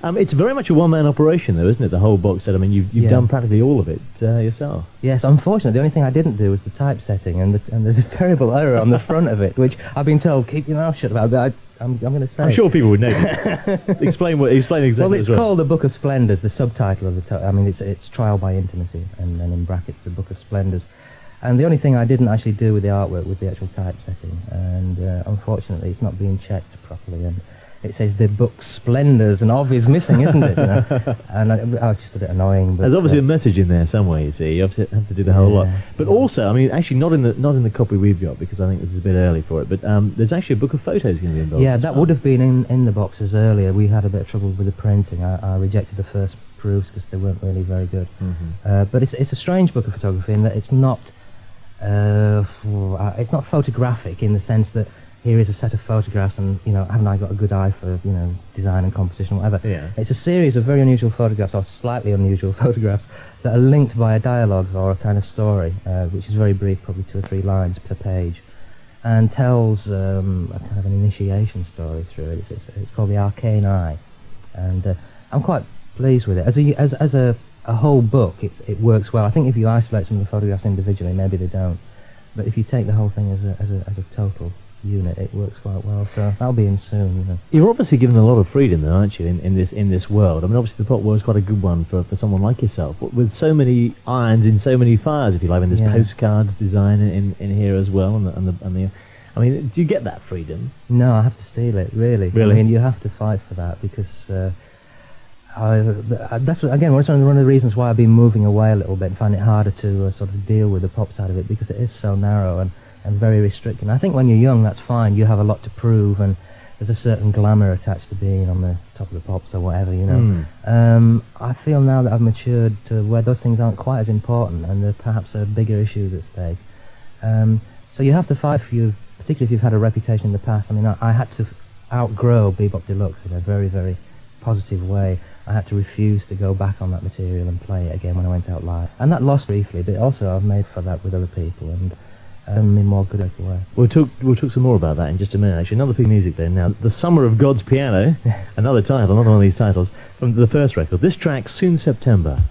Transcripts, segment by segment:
It's very much a one-man operation, though, isn't it? The whole box set. I mean, you've done practically all of it yourself. Yes, unfortunately, the only thing I didn't do was the typesetting, and there's a terrible error on the front of it, which I've been told keep your mouth shut about. But I'm going to say. I'm sure people would notice. Explain exactly. Well, it's called The Book of Splendours. The subtitle of the I mean, it's Trial by Intimacy, and then in brackets The Book of Splendours. And the only thing I didn't actually do with the artwork was the actual typesetting, and unfortunately, it's not being checked properly, and it says The Book Splendours, and Ov is missing, isn't it? You know? And I was just a bit annoying. But there's obviously a message in there somewhere. You see, you have to do the whole lot. But also, I mean, actually, not in the copy we've got, because I think this is a bit early for it. But there's actually a book of photos going to be involved. Yeah, that would have been in the boxes earlier. We had a bit of trouble with the printing. I rejected the first proofs because they weren't really very good. But it's a strange book of photography in that it's not photographic in the sense that here is a set of photographs, and haven't I got a good eye for design and composition, whatever. Yeah. It's a series of very unusual photographs, or slightly unusual photographs, that are linked by a dialogue or a kind of story, which is very brief, probably 2 or 3 lines per page, and tells a kind of an initiation story through it. It's called The Arcane Eye, and I'm quite pleased with it. As a whole book, it works well. I think if you isolate some of the photographs individually, maybe they don't, but if you take the whole thing as a total unit, it works quite well. So that'll be in soon. You're obviously given a lot of freedom, though, aren't you, in this world? I mean, obviously the pop world is quite a good one for someone like yourself, but with so many irons in so many fires, if you like. And there's postcards design in here as well, and the. I mean, do you get that freedom? No, I have to steal it. Really. I mean, you have to fight for that, because. That's again one of the reasons why I've been moving away a little bit and find it harder to sort of deal with the pop side of it, because it is so narrow and very restricting. I think when you're young, that's fine. You have a lot to prove, and there's a certain glamour attached to being on the top of the pops or whatever, I feel now that I've matured to where those things aren't quite as important, and there perhaps are bigger issues at stake. So you have to fight for you, particularly if you've had a reputation in the past. I mean, I had to outgrow Bebop Deluxe in a very, very positive way. I had to refuse to go back on that material and play it again when I went out live. And that lost briefly, but also I've made for that with other people, and done me more good way. We'll talk some more about that in just a minute, actually. Another piece of music then. Now, The Summer of God's Piano, another title, another one of these titles, from the first record. This track, Soon September.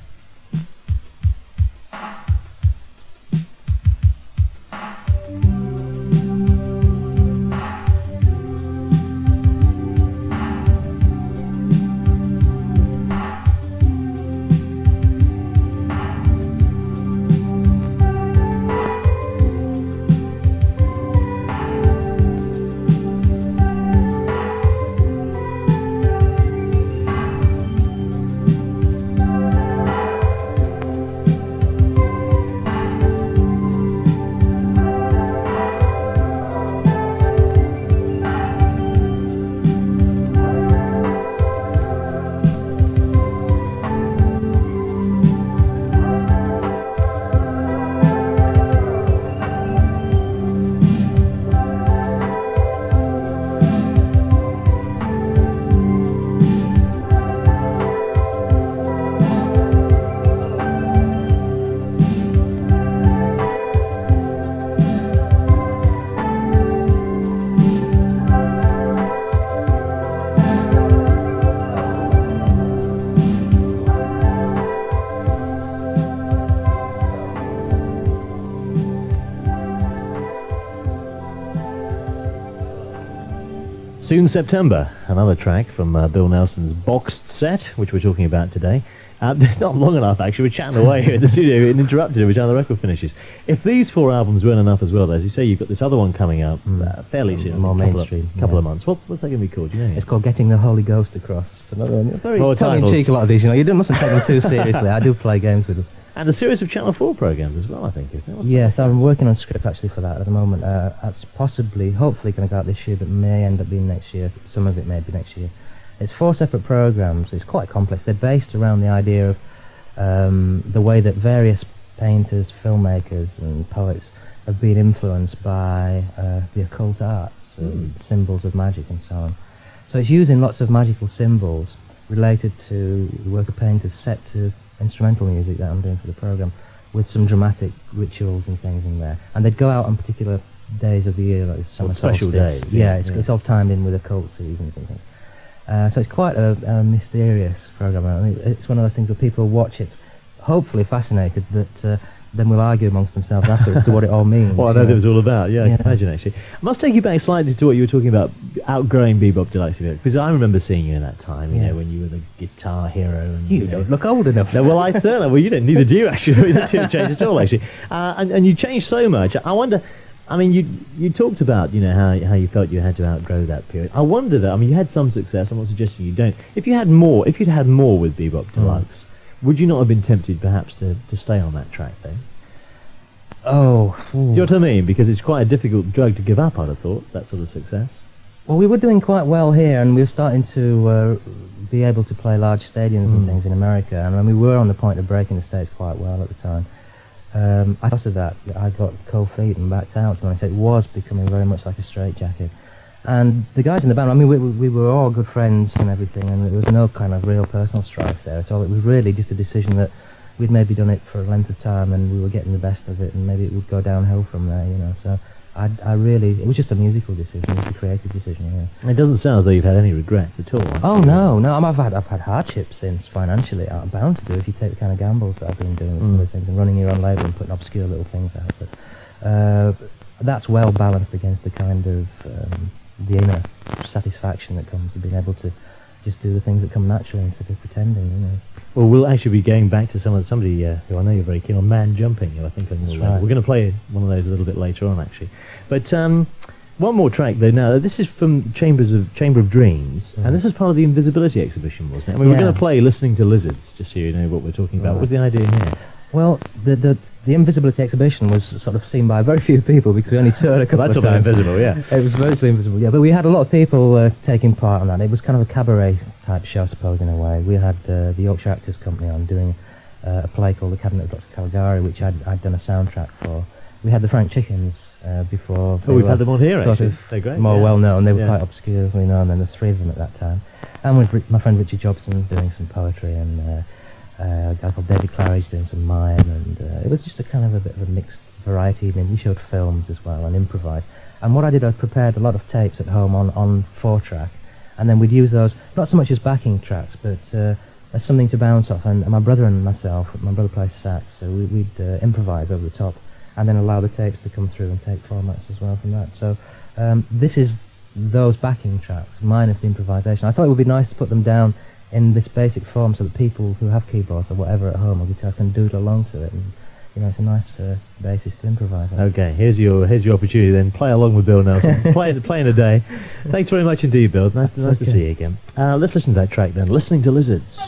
Soon September, another track from Bill Nelson's boxed set, which we're talking about today. It's not long enough, actually. We're chatting away here at the studio and interrupted every time the record finishes. If these 4 albums weren't enough as well, though, as you say, you've got this other one coming out fairly soon. More mainstream. Couple of months. What's that going to be called? Do you know? It's called Getting the Holy Ghost Across. Another one. Very tongue-in-cheek, a lot of these. You mustn't take them too seriously. I do play games with them. And a series of Channel 4 programmes as well, I think, isn't it? Yes, I'm working on a script actually for that at the moment. That's hopefully going to go out this year, but may end up being next year. Some of it may be next year. It's 4 separate programmes. It's quite complex. They're based around the idea of the way that various painters, filmmakers and poets have been influenced by the occult arts, symbols of magic and so on. So it's using lots of magical symbols related to the work of painters set to instrumental music that I'm doing for the programme, with some dramatic rituals and things in there. And they'd go out on particular days of the year, like summer special solstice. days. Yeah, it's all timed in with occult seasons and things. So it's quite a mysterious program. I mean, it's one of those things where people watch it, hopefully fascinated, but then will argue amongst themselves afterwards to what it all means. Well, I know that was all about, yeah, I can imagine actually. I must take you back slightly to what you were talking about, outgrowing Bebop Deluxe, because I remember seeing you in that time, you know, when you were the guitar hero. And, You don't look old enough. No, well, I certainly, well, you don't, neither do you actually. That didn't change at all actually. And you changed so much. I wonder, I mean, you talked about, you know, how you felt you had to outgrow that period. I wonder that, I mean, you had some success, I'm not suggesting you don't. If you'd had more with Bebop Deluxe, would you not have been tempted perhaps to stay on that track then? Oh. Do you know what I mean? Because it's quite a difficult drug to give up, I'd have thought, that sort of success. Well, we were doing quite well here, and we were starting to be able to play large stadiums and things in America, and when we were on the point of breaking the States quite well at the time. Because of that, I got cold feet and backed out. When I said it was becoming very much like a straitjacket. And the guys in the band, I mean, we were all good friends and everything, and there was no kind of real personal strife there at all. It was really just a decision that we'd maybe done it for a length of time, and we were getting the best of it, and maybe it would go downhill from there, you know. So I really, it was just a musical decision, it was a creative decision. Yeah. It doesn't sound as though you've had any regrets at all. Oh no, I've had hardships since financially. I'm bound to do if you take the kind of gambles that I've been doing with some of the things and running your own label and putting obscure little things out. But that's well balanced against the kind of the inner satisfaction that comes with being able to just do the things that come naturally instead of pretending, you know. Well, we'll actually be going back to somebody who I know you're very keen on, Man Jumping, who I think on your label. We're going to play one of those a little bit later on, actually. But one more track, though. Now, this is from Chamber of Dreams, and this is part of the Invisibility exhibition, wasn't it? I mean, we're going to play Listening to Lizards, just so you know what we're talking about. What was the idea here? Well, the Invisibility exhibition was sort of seen by very few people because we only toured a couple of times. That's invisible, yeah. It was virtually invisible, yeah. But we had a lot of people taking part on that. It was kind of a cabaret type show, I suppose, in a way. We had the Yorkshire Actors Company on doing a play called The Cabinet of Dr. Caligari, which I'd done a soundtrack for. We had the Frank Chickens before. Oh, we've had them on here, actually. They're great. More well known. They were quite obscurely known, and there's three of them at that time. And with my friend Richie Jobson doing some poetry, and a guy called David Claridge doing some mime, and it was just a kind of a bit of a mixed variety evening. We showed films as well and improvised. And what I did, I prepared a lot of tapes at home on 4-track, and then we'd use those not so much as backing tracks, but as something to bounce off. And my brother and myself, my brother plays sax, so we'd improvise over the top, and then allow the tapes to come through and take formats as well from that. So this is those backing tracks minus the improvisation. I thought it would be nice to put them down in this basic form so that people who have keyboards or whatever at home or guitar can doodle along to it, and you know, it's a nice basis to improvise on. Okay, here's your opportunity then. Play along with Bill Nelson. play in a day. Thanks very much indeed, Bill. Nice to see you again. Let's listen to that track then. Listening to Lizards.